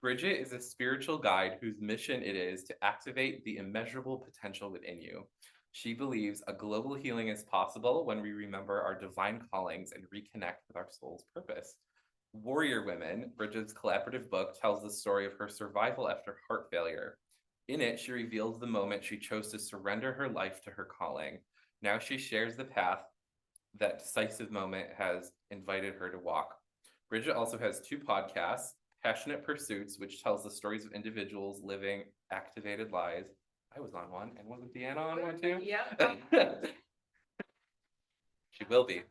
Bridget is a spiritual guide whose mission it is to activate the immeasurable potential within you. She believes a global healing is possible when we remember our divine callings and reconnect with our soul's purpose. Warrior Women, Bridget's collaborative book, tells the story of her survival after heart failure. In it, she reveals the moment she chose to surrender her life to her calling. Now she shares the path that decisive moment has invited her to walk. Bridget also has two podcasts, Passionate Pursuits, which tells the stories of individuals living activated lives. I was on one, and wasn't Deanna on one too? Yeah. She will be.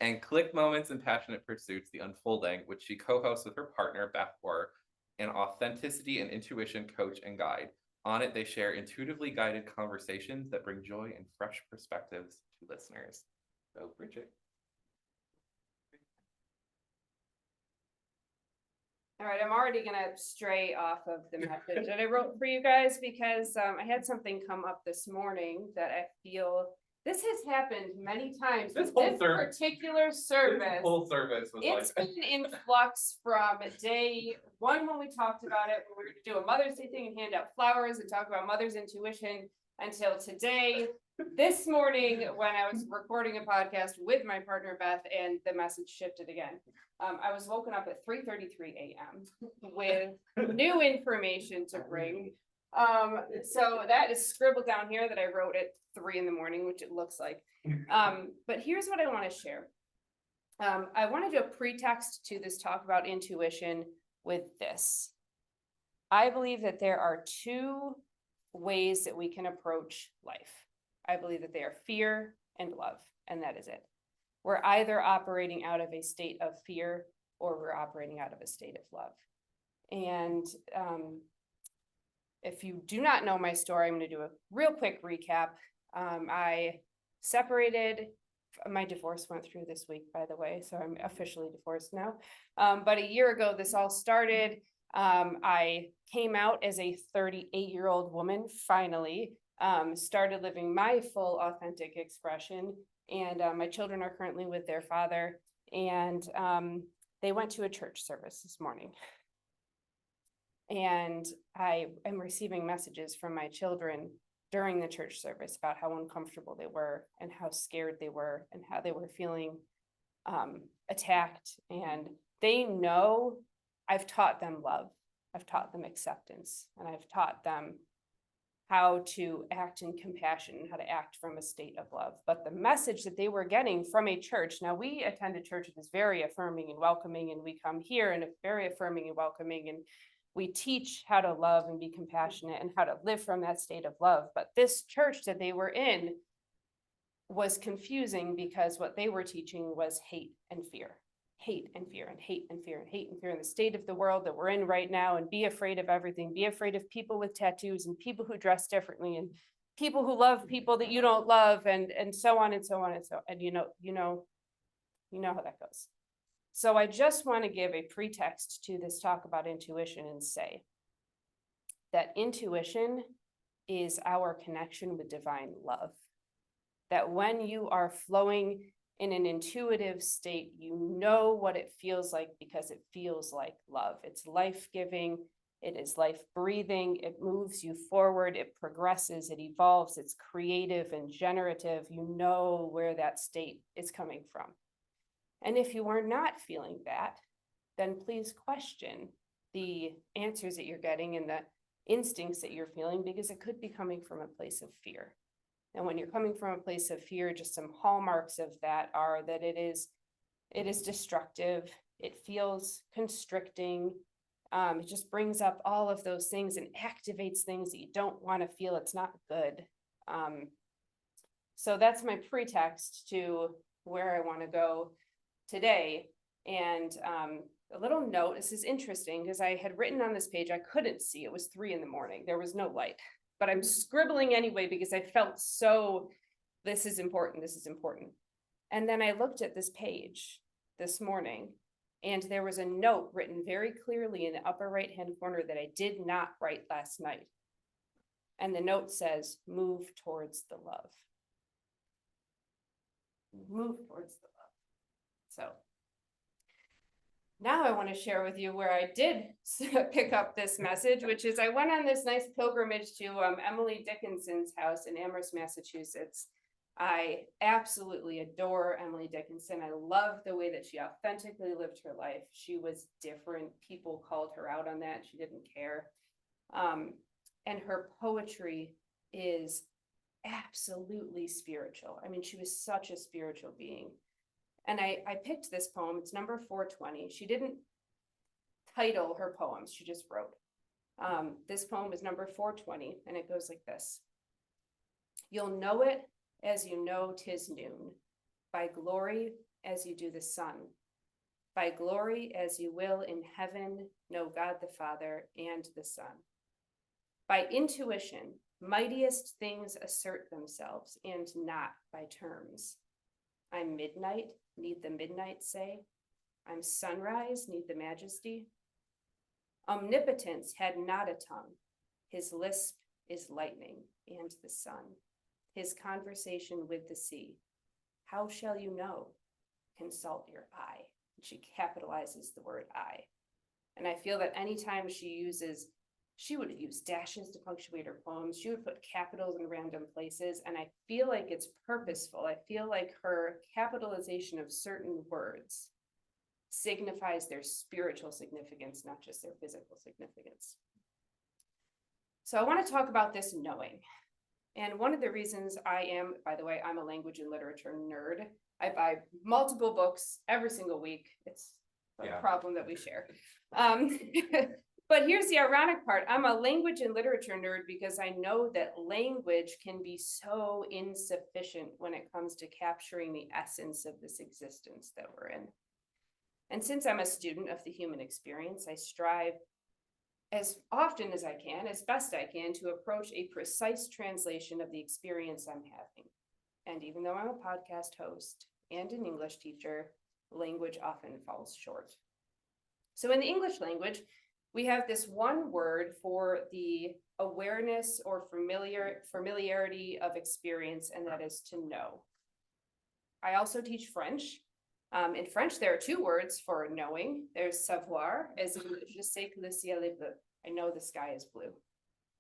And Click Moments and Passionate Pursuits, The Unfolding, which she co-hosts with her partner, Beth Orr, an authenticity and intuition coach and guide. On it, they share intuitively guided conversations that bring joy and fresh perspectives to listeners. So, Bridget. All right, I'm already gonna stray off of the message that I wrote for you guys because I had something come up this morning that I feel this has happened many times. This with whole this service- particular service. This whole service was It's like been in flux from day one when we talked about it, when we were gonna do a Mother's Day thing and hand out flowers and talk about mother's intuition, until today. This morning, when I was recording a podcast with my partner Beth, and the message shifted again. I was woken up at 3:33 a.m. with new information to bring. So that is scribbled down here that I wrote at 3 in the morning, which it looks like. But here's what I want to share. I want to do a pretext to this talk about intuition with this. I believe that there are two ways that we can approach life. I believe that they are fear and love, and that is it. We're either operating out of a state of fear or we're operating out of a state of love. And if you do not know my story, I'm going to do a real quick recap. I separated. My divorce went through this week, by the way, so I'm officially divorced now. But a year ago, this all started. I came out as a 38-year-old woman, finally, started living my full authentic expression. And my children are currently with their father. And they went to a church service this morning. And I am receiving messages from my children during the church service about how uncomfortable they were and how scared they were and how they were feeling attacked. And they know I've taught them love, I've taught them acceptance, and I've taught them how to act in compassion and how to act from a state of love. But the message that they were getting from a church, now we attend a church that is very affirming and welcoming, and we come here and it's very affirming and welcoming, and we teach how to love and be compassionate and how to live from that state of love. But this church that they were in was confusing because what they were teaching was hate and fear. Hate and fear and hate and fear and hate and fear in the state of the world that we're in right now, and be afraid of everything, be afraid of people with tattoos and people who dress differently and people who love people that you don't love, and so on and so on and so, and you know how that goes. So I just want to give a pretext to this talk about intuition and say that intuition is our connection with divine love. That when you are flowing in an intuitive state, you know what it feels like because it feels like love. It's life-giving, it is life-breathing, it moves you forward, it progresses, it evolves, it's creative and generative. You know where that state is coming from. And if you are not feeling that, then please question the answers that you're getting and the instincts that you're feeling, because it could be coming from a place of fear. And when you're coming from a place of fear, just some hallmarks of that are that it is destructive, it feels constricting, it just brings up all of those things and activates things that you don't want to feel. It's not good. So that's my pretext to where I want to go today. And a little note, this is interesting because I had written on this page, I couldn't see, it was 3 a.m, there was no light. But I'm scribbling anyway because I felt so, this is important, this is important. And then I looked at this page this morning, and there was a note written very clearly in the upper right-hand corner that I did not write last night. And the note says, move towards the love. Move towards the love. So Now I want to share with you where I did pick up this message, which is I went on this nice pilgrimage to Emily Dickinson's house in Amherst, Massachusetts. I absolutely adore Emily Dickinson. I love the way that she authentically lived her life. She was different. People called her out on that. She didn't care. And her poetry is absolutely spiritual. I mean, she was such a spiritual being. And I picked this poem. It's number 420. She didn't title her poems, she just wrote. This poem is number 420, and it goes like this. You'll know it as you know 'tis noon, by glory as you do the sun, by glory as you will in heaven know God the Father and the Son. By intuition, mightiest things assert themselves, and not by terms. I'm midnight, need the midnight say. I'm sunrise, need the majesty. Omnipotence had not a tongue. His lisp is lightning and the sun. His conversation with the sea. How shall you know? Consult your eye. And she capitalizes the word I. And I feel that anytime she would use dashes to punctuate her poems. She would put capitals in random places. And I feel like it's purposeful. I feel like her capitalization of certain words signifies their spiritual significance, not just their physical significance. So I want to talk about this knowing. And one of the reasons by the way, I'm a language and literature nerd. I buy multiple books every single week. It's a problem that we share. But here's the ironic part. I'm a language and literature nerd because I know that language can be so insufficient when it comes to capturing the essence of this existence that we're in. And since I'm a student of the human experience, I strive as often as I can, as best I can, to approach a precise translation of the experience I'm having. And even though I'm a podcast host and an English teacher, language often falls short. So in the English language, we have this one word for the awareness or familiarity of experience, and that is to know. I also teach French. In French, there are two words for knowing. There's savoir, as in je sais que le ciel est bleu. I know the sky is blue.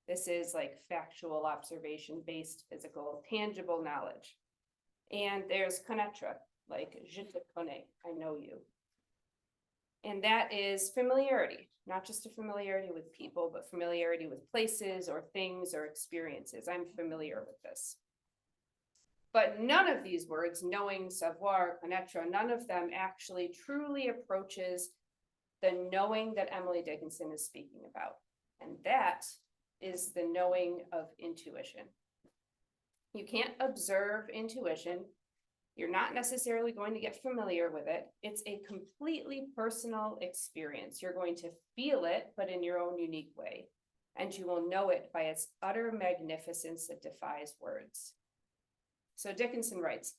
This is like factual observation-based, physical, tangible knowledge. And there's connaître, like je te connais, I know you. And that is familiarity, not just a familiarity with people, but familiarity with places or things or experiences. I'm familiar with this. But none of these words, knowing, savoir, connaître, none of them actually truly approaches the knowing that Emily Dickinson is speaking about. And that is the knowing of intuition. You can't observe intuition. You're not necessarily going to get familiar with it. It's a completely personal experience. You're going to feel it, but in your own unique way. And you will know it by its utter magnificence that defies words. So Dickinson writes,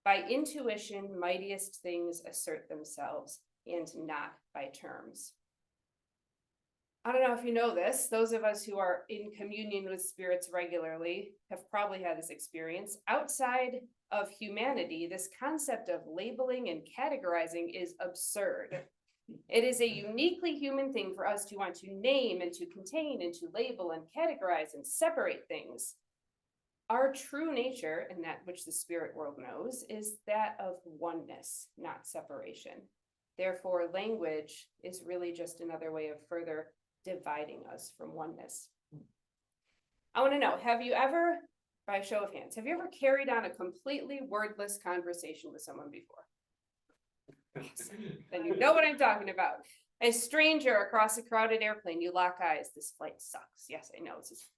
by intuition, mightiest things assert themselves, and not by terms. I don't know if you know this, those of us who are in communion with spirits regularly have probably had this experience. Outside of humanity, this concept of labeling and categorizing is absurd. It is a uniquely human thing for us to want to name and to contain and to label and categorize and separate things. Our true nature, and that which the spirit world knows, is that of oneness, not separation. Therefore, language is really just another way of further dividing us from oneness. I want to know, have you ever, by a show of hands, have you ever carried on a completely wordless conversation with someone before? Awesome. Then you know what I'm talking about. A stranger across a crowded airplane, you lock eyes. This flight sucks. Yes, I know. This is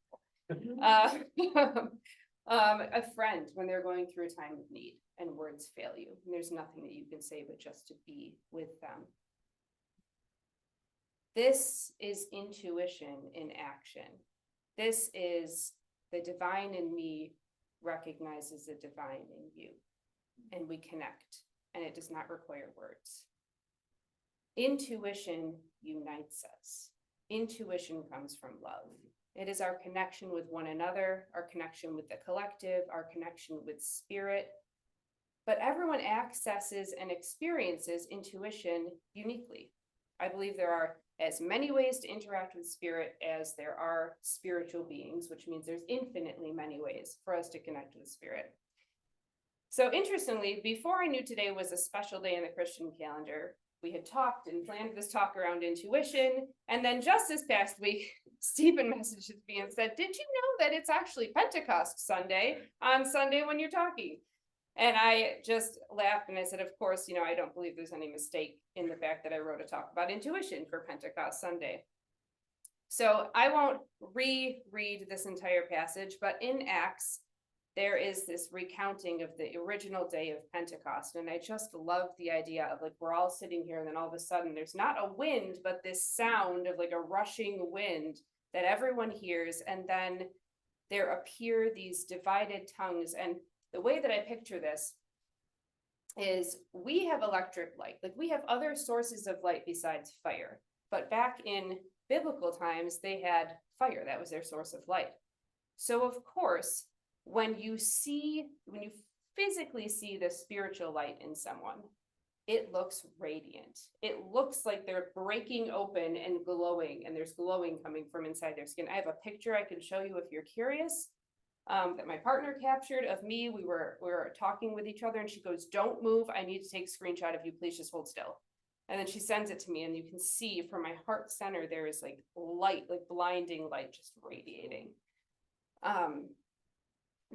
a friend when they're going through a time of need and words fail you. And there's nothing that you can say but just to be with them. This is intuition in action. This is the divine in me recognizes the divine in you, and we connect, and it does not require words. Intuition unites us. Intuition comes from love. It is our connection with one another, our connection with the collective, our connection with spirit. But everyone accesses and experiences intuition uniquely. I believe there are as many ways to interact with spirit as there are spiritual beings, which means there's infinitely many ways for us to connect with spirit. So interestingly, before I knew today was a special day in the Christian calendar, we had talked and planned this talk around intuition. And then just this past week, Stephen messaged me and said, did you know that it's actually Pentecost Sunday on Sunday when you're talking? And I just laughed and I said, of course, I don't believe there's any mistake in the fact that I wrote a talk about intuition for Pentecost Sunday. So I won't reread this entire passage, but in Acts, there is this recounting of the original day of Pentecost. And I just love the idea of like, we're all sitting here and then all of a sudden there's not a wind, but this sound of like a rushing wind that everyone hears. And then there appear these divided tongues. And the way that I picture this is we have electric light, like we have other sources of light besides fire. But back in biblical times, they had fire. That was their source of light. So of course, when you physically see the spiritual light in someone, it looks radiant. It looks like they're breaking open and glowing, and there's glowing coming from inside their skin. I have a picture I can show you if you're curious, that my partner captured of me. We were talking with each other and she goes, don't move. I need to take a screenshot of you. Please just hold still. And then she sends it to me and you can see from my heart center, there is like light, like blinding light just radiating.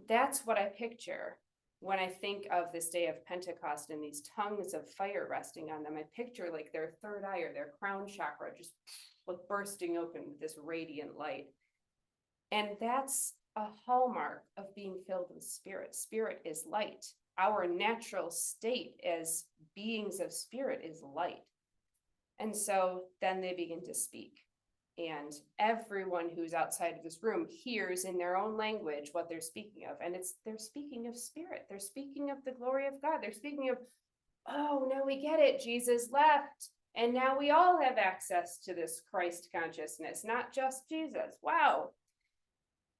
That's what I picture when I think of this day of Pentecost and these tongues of fire resting on them. I picture like their third eye or their crown chakra just like bursting open with this radiant light. And that's a hallmark of being filled with spirit. Spirit is light. Our natural state as beings of spirit is light. And so then they begin to speak. And everyone who's outside of this room hears in their own language what they're speaking of. And they're speaking of spirit. They're speaking of the glory of God. They're speaking of, oh, now we get it. Jesus left. And now we all have access to this Christ consciousness, not just Jesus. Wow.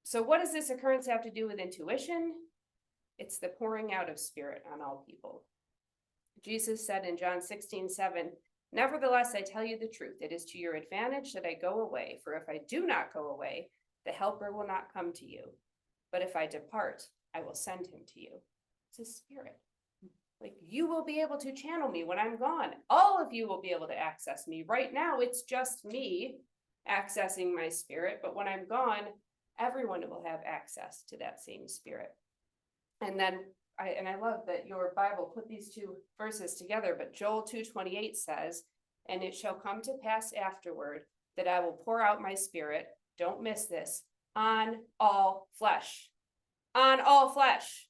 So what does this occurrence have to do with intuition? It's the pouring out of spirit on all people. Jesus said in John 16:7, nevertheless, I tell you the truth. It is to your advantage that I go away. For if I do not go away, the helper will not come to you. But if I depart, I will send him to you. It's a spirit. Like you will be able to channel me when I'm gone. All of you will be able to access me. Right now, it's just me accessing my spirit. But when I'm gone, everyone will have access to that same spirit. And then I love that your Bible put these two verses together, but Joel 2:28 says, and it shall come to pass afterward that I will pour out my spirit, don't miss this, on all flesh. On all flesh.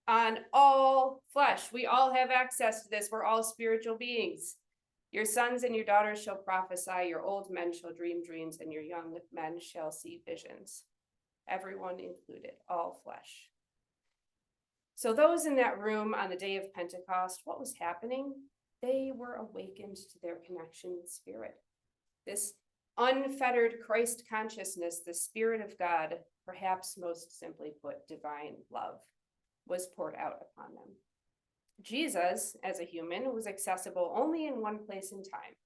On all flesh. We all have access to this. We're all spiritual beings. Your sons and your daughters shall prophesy, your old men shall dream dreams, and your young men shall see visions. Everyone included, all flesh. So those in that room on the day of Pentecost, what was happening? They were awakened to their connection with spirit. This unfettered Christ consciousness, the Spirit of God, perhaps most simply put, divine love, was poured out upon them. Jesus, as a human, was accessible only in one place and time,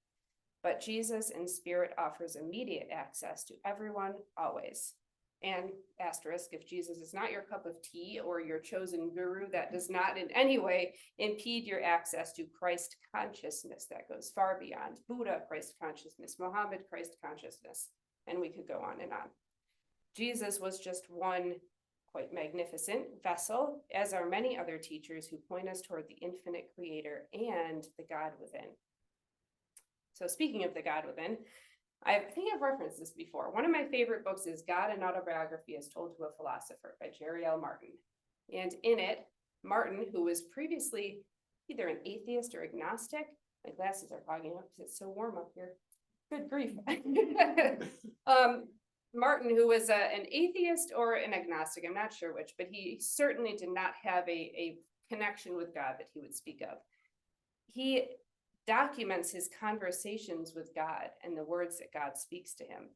but Jesus in spirit offers immediate access to everyone, always. And asterisk, if Jesus is not your cup of tea or your chosen guru, that does not in any way impede your access to Christ consciousness that goes far beyond Buddha Christ consciousness, Muhammad Christ consciousness, and we could go on and on. Jesus was just one quite magnificent vessel, as are many other teachers who point us toward the infinite creator and the God within. So speaking of the God within, I think I've referenced this before. One of my favorite books is God, an Autobiography as Told to a Philosopher by Jerry L. Martin. And in it, Martin, who was previously either an atheist or agnostic, my glasses are fogging up because it's so warm up here. Good grief. Martin, who was an atheist or an agnostic, I'm not sure which, but he certainly did not have a connection with God that he would speak of. He documents his conversations with God and the words that God speaks to him.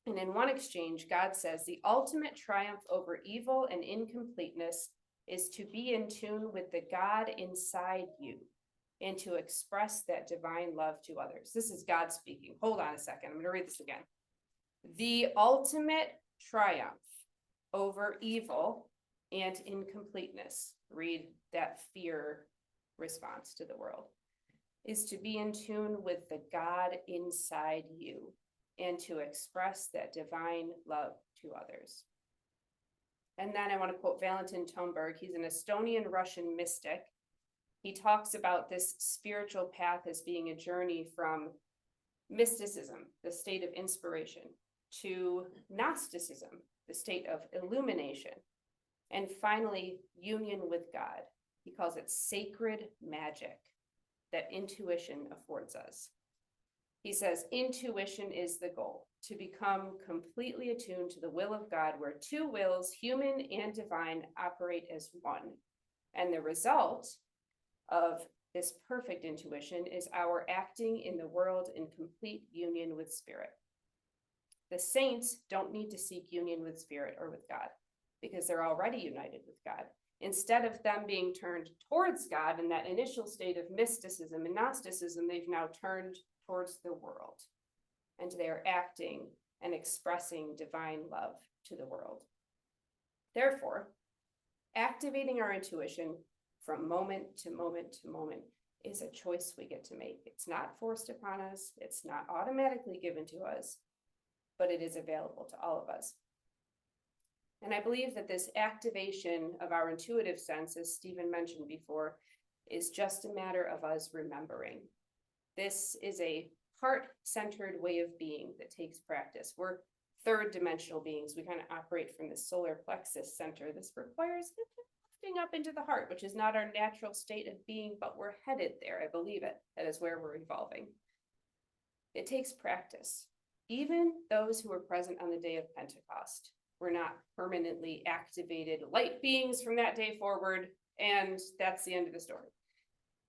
And in one exchange, God says, the ultimate triumph over evil and incompleteness is to be in tune with the God inside you. and to express that divine love to others. This is God speaking. Hold on a second. I'm going to read this again. The ultimate triumph over evil and incompleteness, read that fear response to the world, is to be in tune with the God inside you and to express that divine love to others. And then I want to quote Valentin Tomberg. He's an Estonian Russian mystic. He talks about this spiritual path as being a journey from mysticism, the state of inspiration, to Gnosticism, the state of illumination, and finally, union with God. He calls it sacred magic that intuition affords us. He says, intuition is the goal, to become completely attuned to the will of God, where two wills, human and divine, operate as one. And the result of this perfect intuition is our acting in the world in complete union with Spirit. The saints don't need to seek union with Spirit or with God because they're already united with God. Instead of them being turned towards God in that initial state of mysticism and Gnosticism, they've now turned towards the world, and they are acting and expressing divine love to the world. Therefore, activating our intuition from moment to moment to moment is a choice we get to make. It's not forced upon us. It's not automatically given to us, but it is available to all of us. And I believe that this activation of our intuitive sense, as Stephen mentioned before, is just a matter of us remembering. This is a heart-centered way of being that takes practice. We're third dimensional beings. We kind of operate from the solar plexus center. This requires lifting up into the heart, which is not our natural state of being, but we're headed there. I believe it. That is where we're evolving. It takes practice. Even those who were present on the day of Pentecost were not permanently activated light beings from that day forward, and that's the end of the story.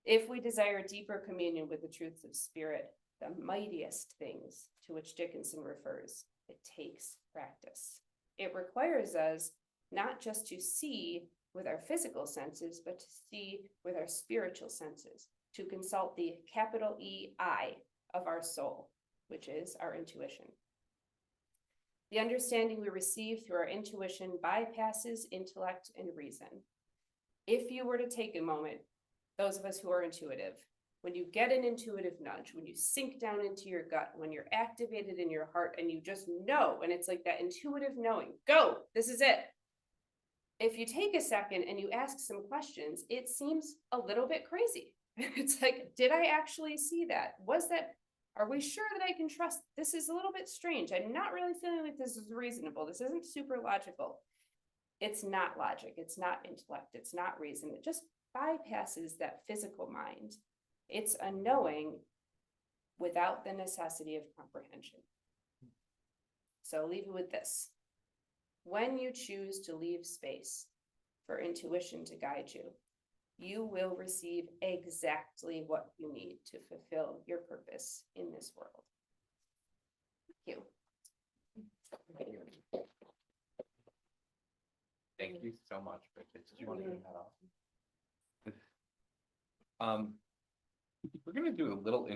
If we desire deeper communion with the truths of Spirit, the mightiest things to which Dickinson refers, it takes practice. It requires us not just to see with our physical senses, but to see with our spiritual senses, to consult the capital E-I of our soul, which is our intuition. The understanding we receive through our intuition bypasses intellect and reason. If you were to take a moment, those of us who are intuitive, when you get an intuitive nudge, when you sink down into your gut, when you're activated in your heart and you just know, and it's like that intuitive knowing, go, this is it. If you take a second and you ask some questions, it seems a little bit crazy. It's like, did I actually see that? Are we sure that I can trust? This is a little bit strange. I'm not really feeling like this is reasonable. This isn't super logical. It's not logic. It's not intellect. It's not reason. It just bypasses that physical mind. It's a knowing without the necessity of comprehension. So I'll leave you with this. When you choose to leave space for intuition to guide you, you will receive exactly what you need to fulfill your purpose in this world. Thank you. Thank you so much, Bridget. Did you want to get that off? We're going to do a little